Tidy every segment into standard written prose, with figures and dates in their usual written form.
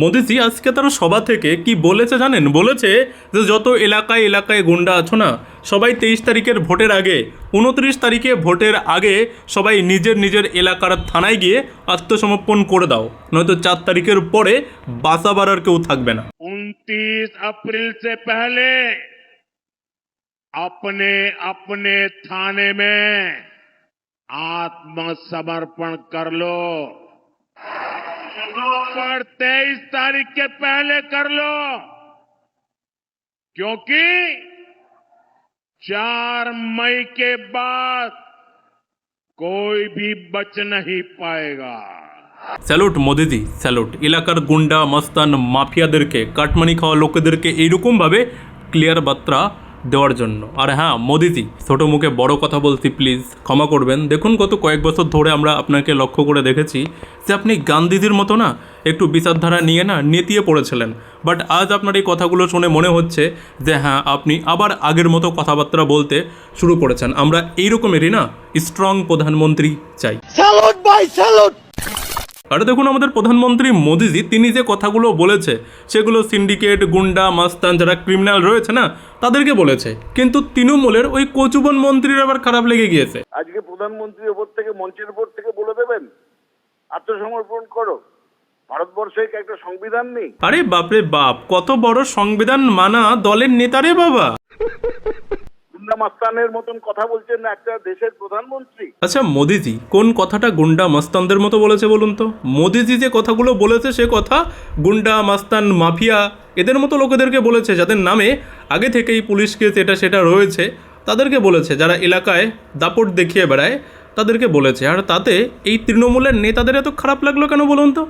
মোদিজি আজকে তার সভা থেকে কি বলেছে জানেন? বলেছে যে যত এলাকায় এলাকায় গুন্ডা আছো না, সবাই 23 তারিখের ভোটের আগে, 29 তারিখে ভোটের আগে সবাই নিজের নিজের এলাকার থানায় গিয়ে আত্মসমর্পণ করে দাও, নয়তো 4 তারিখের পরে বাঁচাবার আর কেউ থাকবে না। 29 अप्रैल से पहले अपने अपने थाने में आत्मसमर्पण कर लो, पर 23 तारीख के पहले कर लो, क्योंकि 4 मई के बाद कोई भी बच नहीं पाएगा। স্যালুট মোদিজি, স্যালুট। এলাকার গুন্ডা মস্তান মাফিয়াদেরকে, কাটমানি খাওয়া লোকেদেরকে এইরকমভাবে ক্লিয়ার বার্তা দেওয়ার জন্য। আর হ্যাঁ মোদিজি, ছোটো মুখে বড় কথা বলছি, প্লিজ ক্ষমা করবেন। দেখুন গত কয়েক বছর ধরে আমরা আপনাকে লক্ষ্য করে দেখেছি যে আপনি গান্ধীজির মতো না একটু বিচারধারা নিয়ে না নেতিয়ে পড়েছিলেন, বাট আজ আপনার এই কথাগুলো শুনে মনে হচ্ছে যে হ্যাঁ আপনি আবার আগের মতো কথাবার্তা বলতে শুরু করেছেন। আমরা এইরকমেরই না স্ট্রং প্রধানমন্ত্রী চাই। স্যালুট ভাই, স্যালুট। আর দেখুন আমাদের প্রধানমন্ত্রী মোদিজি তিনি যে কথাগুলো বলেছে সেগুলো সিন্ডিকেট, গুন্ডা, মাস্তান যারা ক্রিমিনাল রয়েছে না তাদেরকে বলেছে, কিন্তু তৃণমূলের ওই কচুবন মন্ত্রীর আবার খারাপ লেগে গিয়েছে। আজকে প্রধানমন্ত্রীর ওপর থেকে, মঞ্চের উপর থেকে বলে দেবেন আত্মসমর্পণ করো? ভারতবর্ষে একটা সংবিধান নেই? আরে বাপরে বাপ, কত বড় সংবিধান মানা দলের নেতারে বাবা। গুন্ডা মাস্তানের মতন কথা বলছেন না একটা দেশের প্রধানমন্ত্রী। আচ্ছা মোদিজি কোন কথাটা গুন্ডা মাস্তানদের মতো বলেছে বলুন তো? মোদিজি যে কথাগুলো বলেছে সে কথা গুন্ডা মাস্তান মাফিয়া এদের মতো লোকেদেরকে বলেছে, যাদের নামে আগে থেকেই পুলিশ কেস এটা সেটা রয়েছে, তাদেরকে বলেছে। যারা এলাকায় দাপট দেখিয়ে বেড়ায় তাদেরকে বলেছে। আর তাতে এই তৃণমূলের নেতাদের এত খারাপ লাগলো কেন বলুন তো?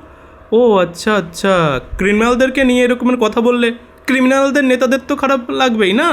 ও আচ্ছা আচ্ছা, ক্রিমিনালদেরকে নিয়ে এরকমের কথা বললে ক্রিমিনালদের নেতাদের তো খারাপ লাগবেই না।